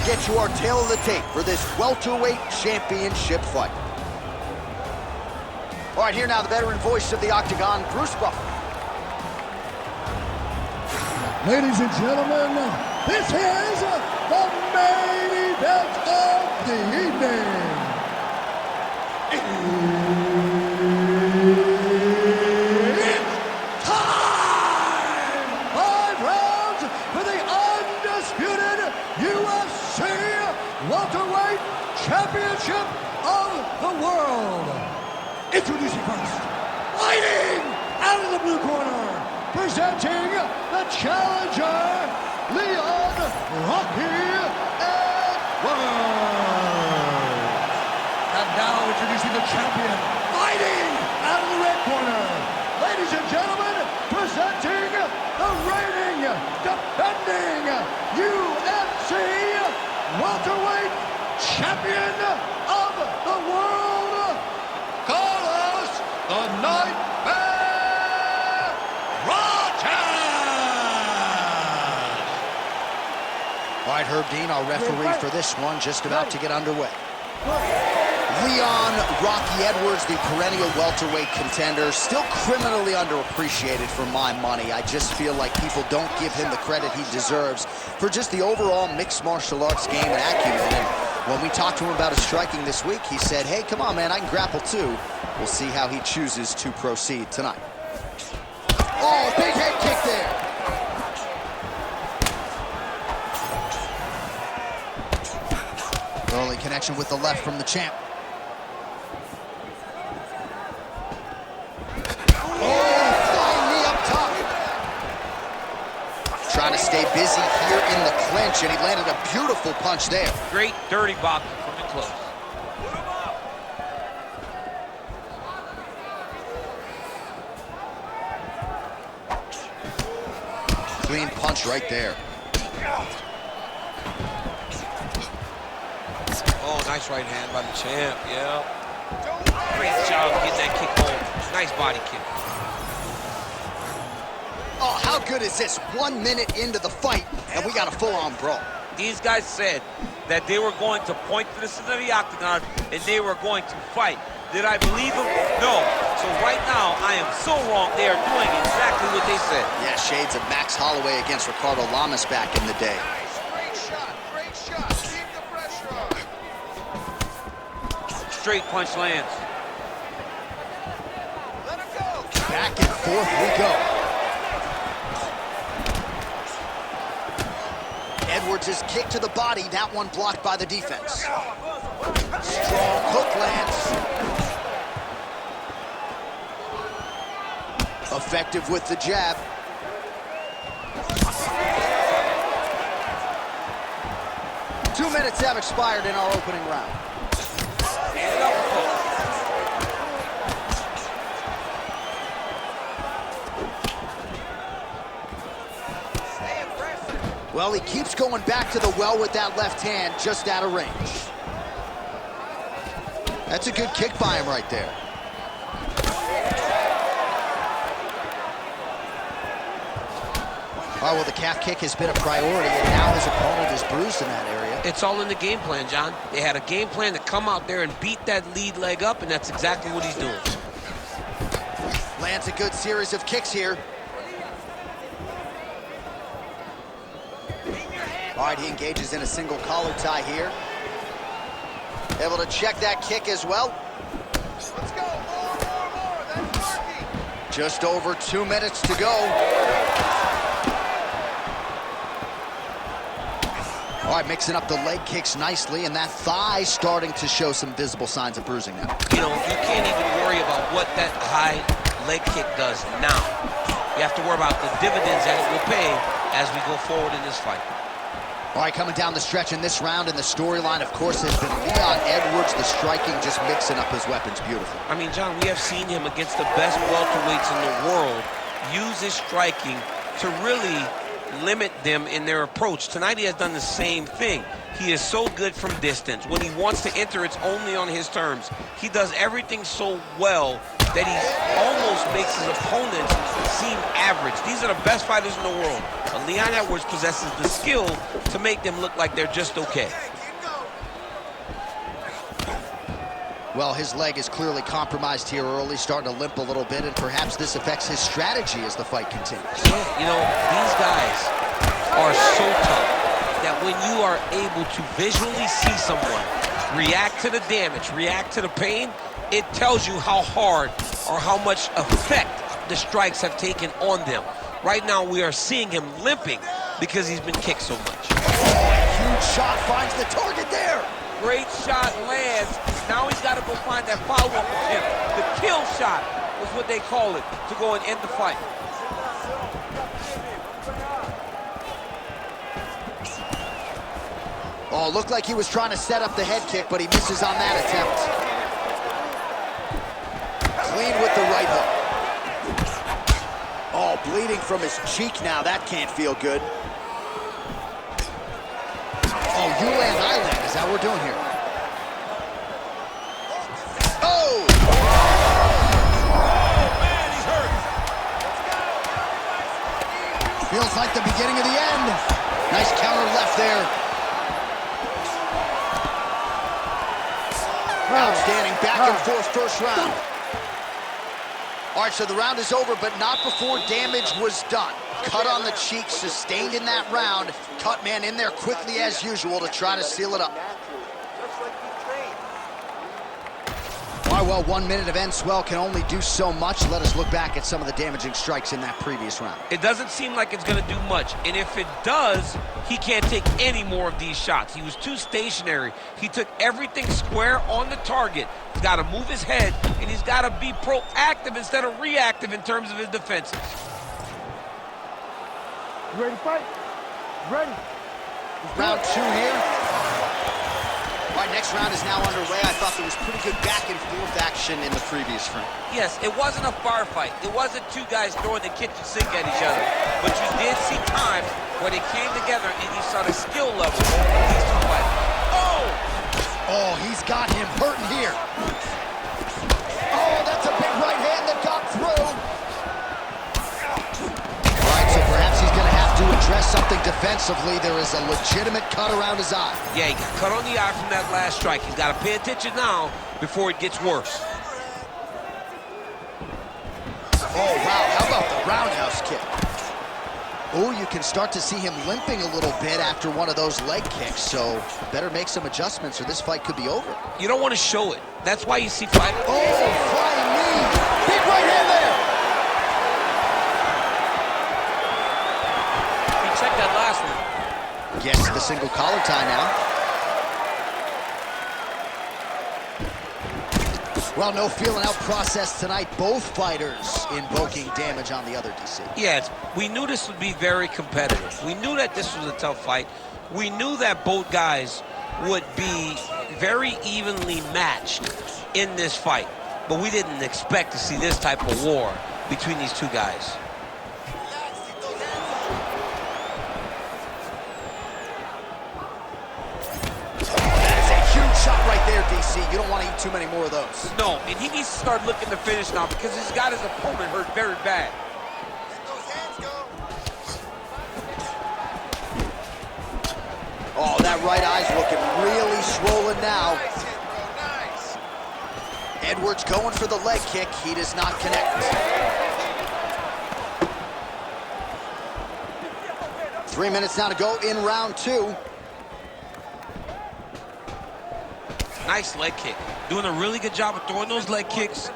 get you our tale of the tape for this welterweight championship fight. All right, here now the veteran voice of the Octagon, Bruce Buffer. Ladies and gentlemen, this is the main event of the evening. It's time! 5 rounds for the undisputed UFC welterweight championship of the world. Introducing first, fighting out of the blue corner, presenting the challenger, Leon Rocky Edwards. And now introducing the champion, fighting out of the red corner. Ladies and gentlemen, presenting the reigning, defending UFC welterweight champion of the world, Carlos the Nightmare Prates. All right, Herb Dean, our referee for this one, just about to get underway. Leon Rocky Edwards, the perennial welterweight contender, still criminally underappreciated for my money. I just feel like people don't give him the credit he deserves for just the overall mixed martial arts game and acumen. And when we talked to him about his striking this week, he said, hey, come on, man, I can grapple too. We'll see how he chooses to proceed tonight. Oh, big head kick there. Early connection with the left from the champ. Trying to stay busy here in the clinch, and he landed a beautiful punch there. Great dirty boxing from in close. Clean punch right there. Oh, nice right hand by the champ, yeah. Great job getting that kick home. Nice body kick. Oh, how good is this? 1 minute into the fight, and we got a full-on brawl. These guys said that they were going to point to the center of the octagon and they were going to fight. Did I believe them? No. So right now, I am so wrong. They are doing exactly what they said. Yeah, shades of Max Holloway against Ricardo Lamas back in the day. Nice, great shot, great shot. Keep the pressure on. Straight punch lands. Let him go. Back and forth we go. Edwards' kick to the body, that one blocked by the defense. Strong hook lands. Effective with the jab. Two minutes have expired in our opening round. Well, he keeps going back to the well with that left hand, just out of range. That's a good kick by him right there. All right, well, the calf kick has been a priority, and now his opponent is bruised in that area. It's all in the game plan, John. They had a game plan to come out there and beat that lead leg up, and that's exactly what he's doing. Lands a good series of kicks here. All right, he engages in a single collar tie here. Able to check that kick as well. Let's go. More. That's working. Just over 2 minutes to go. All right, mixing up the leg kicks nicely, and that thigh starting to show some visible signs of bruising now. You know, you can't even worry about what that high leg kick does now. You have to worry about the dividends that it will pay as we go forward in this fight. All right, coming down the stretch in this round, and the storyline, of course, has been Leon Edwards, the striking, just mixing up his weapons beautiful. I mean, John, we have seen him against the best welterweights in the world use his striking to really limit them in their approach. Tonight he has done the same thing. He is so good from distance. When he wants to enter, it's only on his terms. He does everything so well that he almost makes his opponents seem average. These are the best fighters in the world. A Leon Edwards possesses the skill to make them look like they're just okay. Well, his leg is clearly compromised here early, starting to limp a little bit, and perhaps this affects his strategy as the fight continues. Yeah, you know, these guys are so tough that when you are able to visually see someone react to the damage, react to the pain, it tells you how hard or how much effect the strikes have taken on them. Right now, we are seeing him limping because he's been kicked so much. Oh, huge shot finds the target there. Great shot lands. Now he's got to go find that follow-up attempt. The kill shot was what they call it, to go and end the fight. Oh, looked like he was trying to set up the head kick, but he misses on that attempt. Clean with the right hook. Oh, bleeding from his cheek now. That can't feel good. Oh, you land, I land. Is that what we're doing here? Oh! Oh, man, he's hurt. Feels like the beginning of the end. Nice counter left there. Outstanding back and forth first round. All right, so the round is over, but not before damage was done. Cut on the cheek, sustained in that round. Cut man in there quickly as usual to try to seal it up. All right, well, 1 minute of end swell can only do so much. Let us look back at some of the damaging strikes in that previous round. It doesn't seem like it's going to do much, and if it does, he can't take any more of these shots. He was too stationary. He took everything square on the target. He's got to move his head, and he's got to be proactive instead of reactive in terms of his defenses. You ready to fight? Ready. Round two here. All right, next round is now underway. I thought there was pretty good back and forth action in the previous round. Yes, it wasn't a firefight. It wasn't two guys throwing the kitchen sink at each other. But you did see times where they came together and you saw the skill level of these two fighters. Oh! Oh, he's got him hurting here. Oh, that's a big right hand that got through. All right, so perhaps he's going to have to address something defensively. There is a legitimate cut around his eye. Yeah, he got cut on the eye from that last strike. He's got to pay attention now before it gets worse. Oh, wow, how about the roundhouse kick? Oh, you can start to see him limping a little bit after one of those leg kicks, so better make some adjustments or this fight could be over. You don't want to show it. That's why you see fighters. Oh, flying knee. Big right hand there. He checked that last one. Gets the single collar tie now. Well, no feeling out process tonight. Both fighters invoking damage on the other, DC. Yes, we knew this would be very competitive. We knew that this was a tough fight. We knew that both guys would be very evenly matched in this fight. But we didn't expect to see this type of war between these two guys. Shot right there, DC. You don't want to eat too many more of those. No, and he needs to start looking to finish now because he's got his opponent hurt very bad. Let those hands go. Oh, that right eye's looking really swollen now. Nice hit, bro. Nice. Edwards going for the leg kick. He does not connect. 3 minutes now to go in round two. Nice leg kick. Doing a really good job of throwing those leg kicks.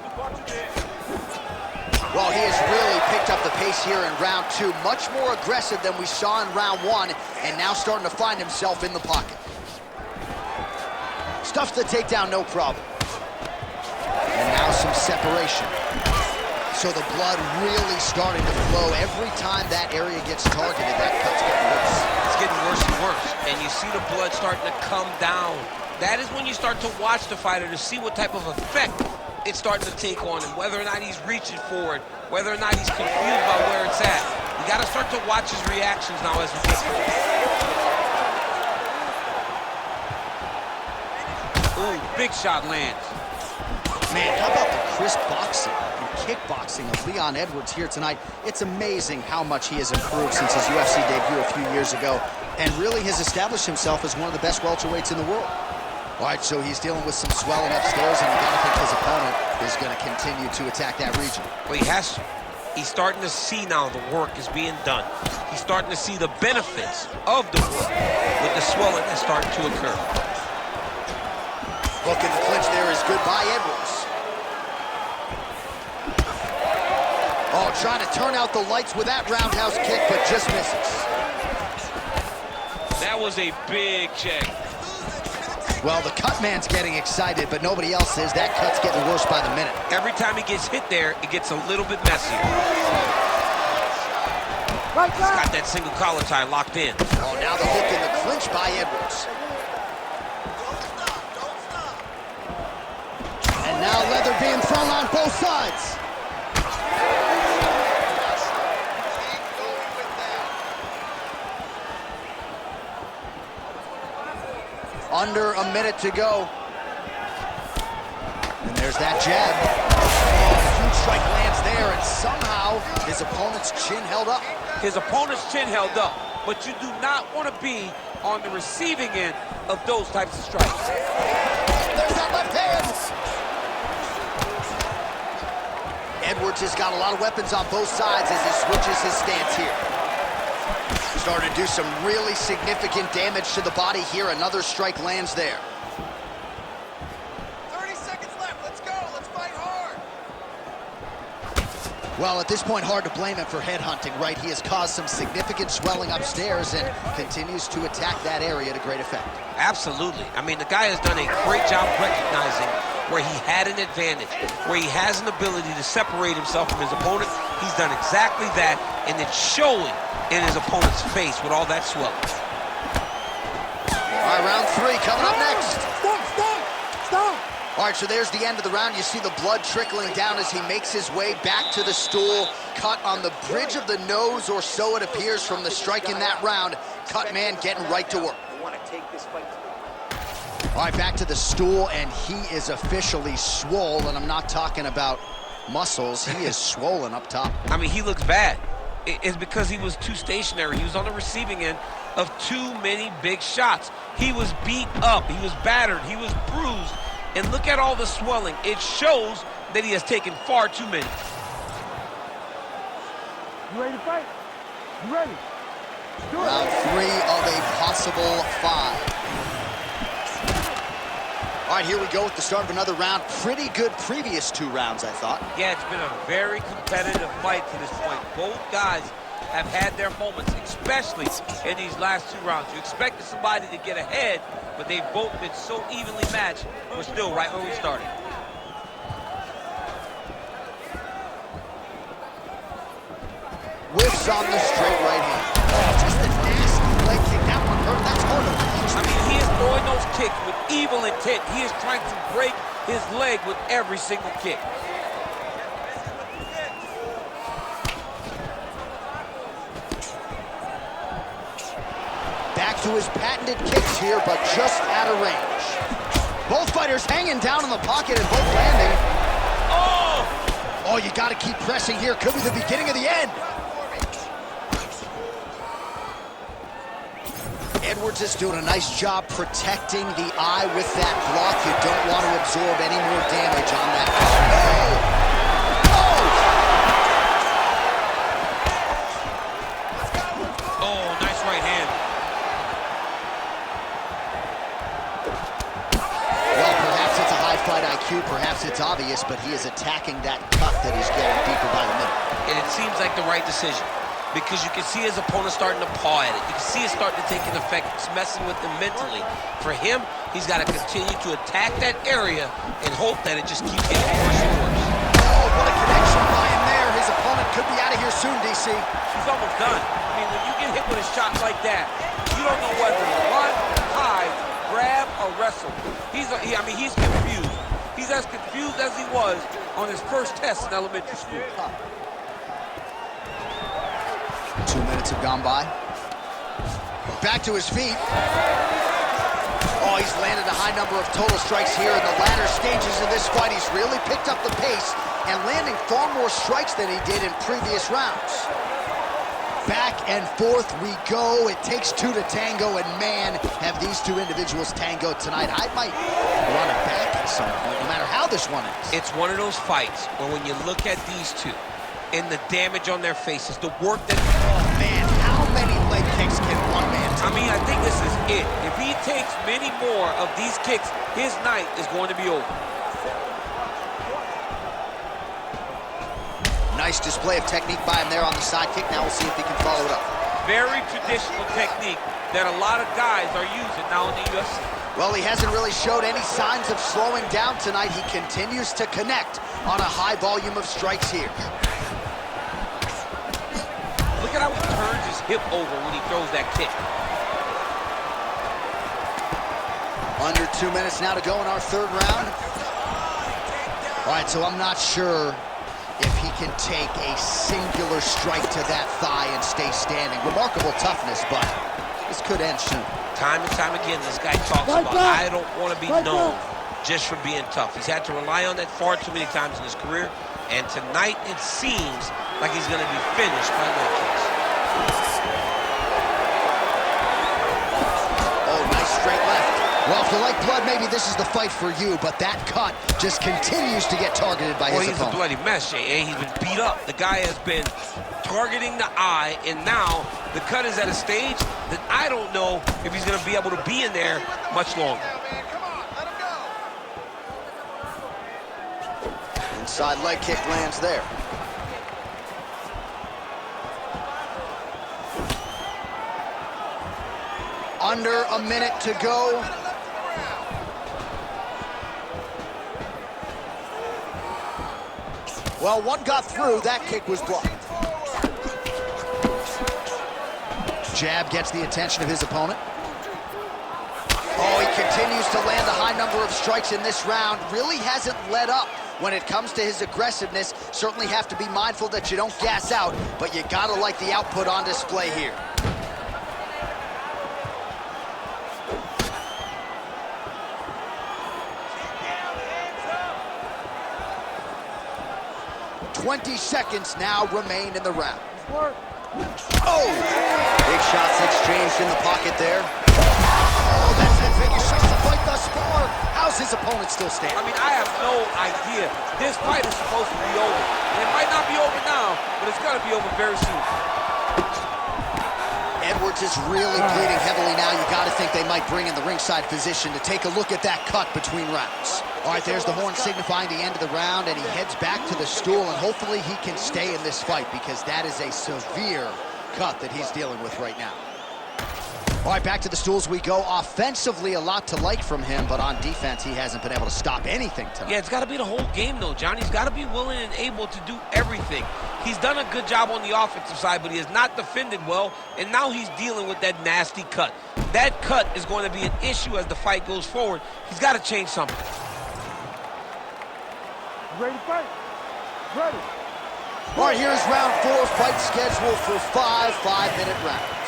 Well, he has really picked up the pace here in round two. Much more aggressive than we saw in round one, and now starting to find himself in the pocket. Stuffs the takedown, no problem. And now some separation. So the blood really starting to flow. Every time that area gets targeted, that cut's getting worse. It's getting worse and worse. And you see the blood starting to come down. That is when you start to watch the fighter to see what type of effect it's starting to take on him, whether or not he's reaching for it, whether or not he's confused by where it's at. You got to start to watch his reactions now as we get close. Ooh, big shot lands. Man, how about the crisp boxing and kickboxing of Leon Edwards here tonight? It's amazing how much he has improved since his UFC debut a few years ago, and really has established himself as one of the best welterweights in the world. All right, so he's dealing with some swelling upstairs, and you gotta think his opponent is gonna continue to attack that region. Well, he has to. He's starting to see now the work is being done. He's starting to see the benefits of the work with the swelling that's starting to occur. Look in the clinch there is good by Edwards. Oh, trying to turn out the lights with that roundhouse kick, but just misses. That was a big check. Well, the cut man's getting excited, but nobody else is. That cut's getting worse by the minute. Every time he gets hit there, it gets a little bit messier. Right He's got that single collar tie locked in. Oh, now the hook in the clinch by Edwards. And now leather being thrown on both sides. Under a minute to go. And there's that jab. Oh, huge strike lands there, and somehow his opponent's chin held up. His opponent's chin held up, but you do not want to be on the receiving end of those types of strikes. There's that left hand. Edwards has got a lot of weapons on both sides as he switches his stance here. Starting to do some really significant damage to the body here. Another strike lands there. 30 seconds left. Let's go. Let's fight hard. Well, at this point, hard to blame him for headhunting, right? He has caused some significant swelling upstairs and continues to attack that area to great effect. Absolutely. I mean, the guy has done a great job recognizing where he had an advantage, where he has an ability to separate himself from his opponent. He's done exactly that, and it's showing in his opponent's face with all that swelling. All right, round three coming up next. Stop! All right, so there's the end of the round. You see the blood trickling down as he makes his way back to the stool. Cut on the bridge of the nose, or so it appears from the strike in that round. Cut man getting right to work. All right, back to the stool, and he is officially swole, and I'm not talking about muscles. He is swollen up top. I mean, he looks bad. It's because he was too stationary. He was on the receiving end of too many big shots. He was beat up. He was battered. He was bruised. And look at all the swelling. It shows that he has taken far too many. You ready to fight? You ready? Do it. Round three of a possible five. All right, here we go with the start of another round. Pretty good previous two rounds, I thought. Yeah, it's been a very competitive fight to this point. Both guys have had their moments, especially in these last two rounds. You expected somebody to get ahead, but they've both been so evenly matched. We're still right where we started. Whiffs on the straight right hand. Oh, just a nasty leg kick. That one hurt. That's hard to punch. I mean, he is throwing those kicks with evil intent. He is trying to break his leg with every single kick. Back to his patented kicks here, but just out of range. Both fighters hanging down in the pocket and both landing. Oh, you got to keep pressing here. Could be the beginning of the end. Edwards is doing a nice job protecting the eye with that block. You don't want to absorb any more damage on that. Oh, nice right hand. Well, perhaps it's a high fight IQ, perhaps it's obvious, but he is attacking that cut that he's getting deeper by the minute. And it seems like the right decision, because you can see his opponent starting to paw at it. You can see it starting to take an effect. It's messing with him mentally. For him, he's got to continue to attack that area and hope that it just keeps getting worse and worse. Oh, what a connection by him there. His opponent could be out of here soon, DC. He's almost done. I mean, when you get hit with a shot like that, you don't know whether to run, hide, grab, or wrestle. He's confused. He's as confused as he was on his first test in elementary school. 2 minutes have gone by. Back to his feet. Oh, he's landed a high high number of total strikes here in the latter stages of this fight. He's really picked up the pace and landing far more strikes than he did in previous rounds. Back and forth we go. It takes two to tango, and man, have these two individuals tangoed tonight. I might run it back at some point, no matter how this one ends. It's one of those fights where when you look at these two and the damage on their faces, the work that... Oh, man, how many leg kicks can one man take? I mean, I think this is it. If he takes many more of these kicks, his night is going to be over. Nice display of technique by him there on the side kick. Now we'll see if he can follow it up. Very traditional technique that a lot of guys are using now in the UFC. Well, he hasn't really showed any signs of slowing down tonight. He continues to connect on a high volume of strikes here. Look at how he turns his hip over when he throws that kick. Under 2 minutes now to go in our third round. All right, so I'm not sure if he can take a singular strike to that thigh and stay standing. Remarkable toughness, but this could end soon. Time and time again, this guy talks about, I don't want to be known just for being tough. He's had to rely on that far too many times in his career, and tonight it seems like he's going to be finished by leg kicks. Oh, nice straight left. Well, if you like blood, maybe this is the fight for you, but that cut just continues to get targeted by his opponent. He's a bloody mess, Jay. He's been beat up. The guy has been targeting the eye, and now the cut is at a stage that I don't know if he's going to be able to be in there much longer. Come on, let him go. Inside leg kick lands there. Under a minute to go. Well, one got through. That kick was blocked. Jab gets the attention of his opponent. Oh, he continues to land a high number of strikes in this round. Really hasn't let up when it comes to his aggressiveness. Certainly have to be mindful that you don't gas out, but you gotta like the output on display here. "20 seconds now remain in the round." Oh! Big shots exchanged in the pocket there. Oh, that's the biggest shot of the fight thus far. How's his opponent still standing? I mean, I have no idea. This fight is supposed to be over. And it might not be over now, but it's going to be over very soon. Edwards is really bleeding heavily now. You got to think they might bring in the ringside physician to take a look at that cut between rounds. All right, there's the horn signifying the end of the round, and he heads back to the stool, and hopefully he can stay in this fight because that is a severe cut that he's dealing with right now. All right, back to the stools we go. Offensively, a lot to like from him, but on defense, he hasn't been able to stop anything tonight. Yeah, it's got to be the whole game, though, John. He's got to be willing and able to do everything. He's done a good job on the offensive side, but he has not defended well, and now he's dealing with that nasty cut. That cut is going to be an issue as the fight goes forward. He's got to change something. Ready to fight? Ready. All right, here's round 4, fight scheduled for 5 5-minute rounds.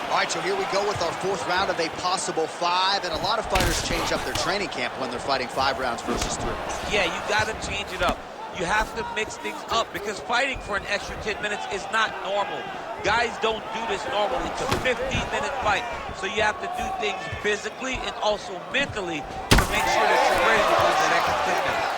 All right, so here we go with our 4th round of a possible 5, and a lot of fighters change up their training camp when they're fighting 5 rounds versus 3. Yeah, you got to change it up. You have to mix things up because fighting for an extra 10 minutes is not normal. Guys don't do this normally. It's a 15-minute fight, so you have to do things physically and also mentally to make sure that you're ready to go that extra 10 minutes.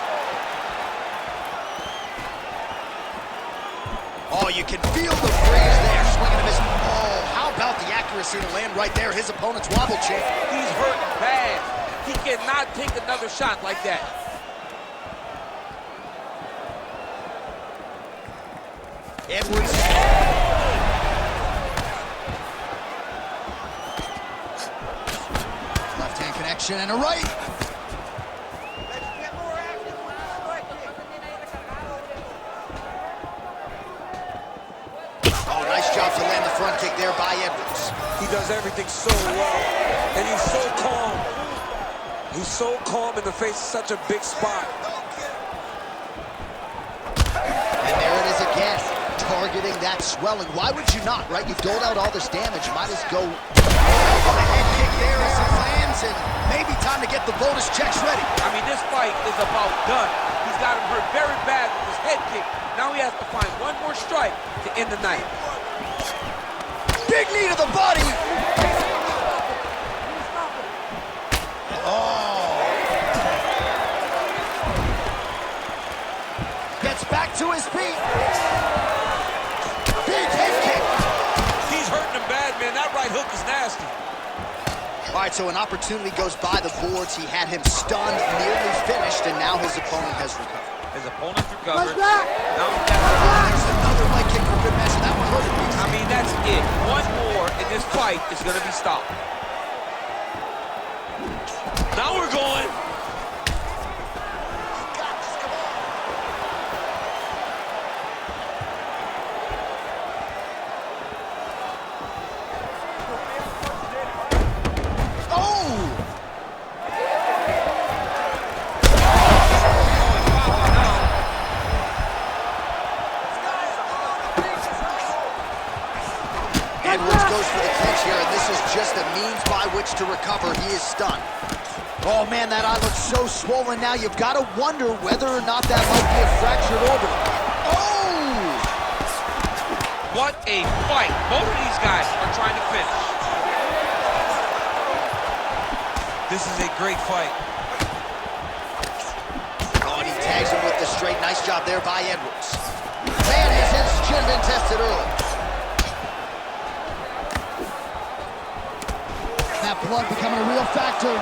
Oh, you can feel the breeze there, swinging and missing. Oh, how about the accuracy to land right there? His opponent's wobble check. He's hurting bad. He cannot take another shot like that. Edwards. Left hand connection and a right. Oh, nice job to land the front kick there by Edwards. He does everything so well, and he's so calm. He's so calm in the face of such a big spot. And there it is again, targeting that swelling. Why would you not, right? You've doled out all this damage. You might as go. The head kick there as he lands and get the bonus checks ready. I mean, this fight is about done. He's got him hurt very bad with his head kick. Now he has to find one more strike to end the night. Big knee to the body. Oh. Gets back to his feet. Big head kick. He's hurting him bad, man. That right hook is nasty. All right, so an opportunity goes by the boards. He had him stunned, nearly finished, and now his opponent has recovered. His opponent's recovered. What's that? Now There's another leg kick for good measure. That one hurt him. I mean, that's it. One more, and this fight is going to be stopped. Now we're going. Edwards goes for the clinch here, and this is just a means by which to recover. He is stunned. Oh, man, that eye looks so swollen now. You've got to wonder whether or not that might be a fractured orbital. Oh! What a fight. Both of these guys are trying to finish. This is a great fight. Oh, and he tags him with the straight. Nice job there by Edwards. Man, his chin been tested early. That blood becoming a real factor.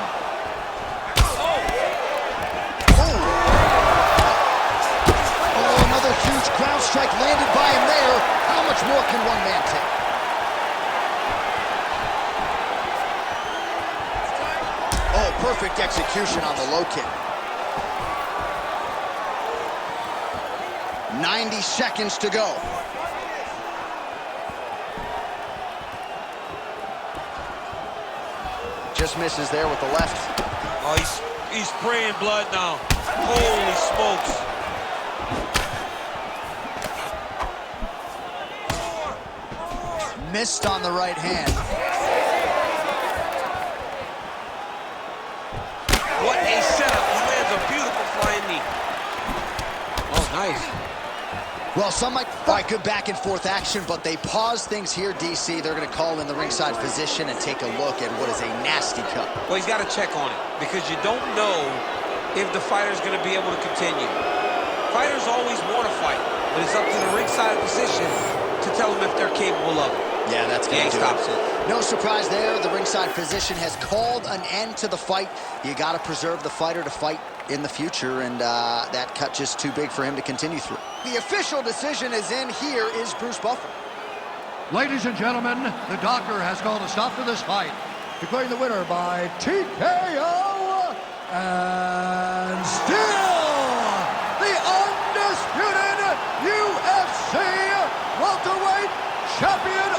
Oh, another huge ground strike landed by him there. How much more can one man take? Oh, perfect execution on the low kick. 90 seconds to go. Just misses there with the left. Oh, he's spraying blood now. Holy smokes. Missed on the right hand. What a setup. He lands a beautiful flying knee. Oh, nice. Well, some might fight good back and forth action, but they pause things here, DC. They're going to call in the ringside physician and take a look at what is a nasty cut. Well, he's got to check on it because you don't know if the fighter's going to be able to continue. Fighters always want to fight, but it's up to the ringside physician to tell them if they're capable of it. Yeah, that's going to do stops it. it. No surprise there. The ringside physician has called an end to the fight. You got to preserve the fighter to fight in the future, and that cut just too big for him to continue through. The official decision is in. Here is Bruce Buffer. Ladies and gentlemen, the doctor has called a stop to this fight, declaring the winner by TKO, and still the undisputed UFC welterweight champion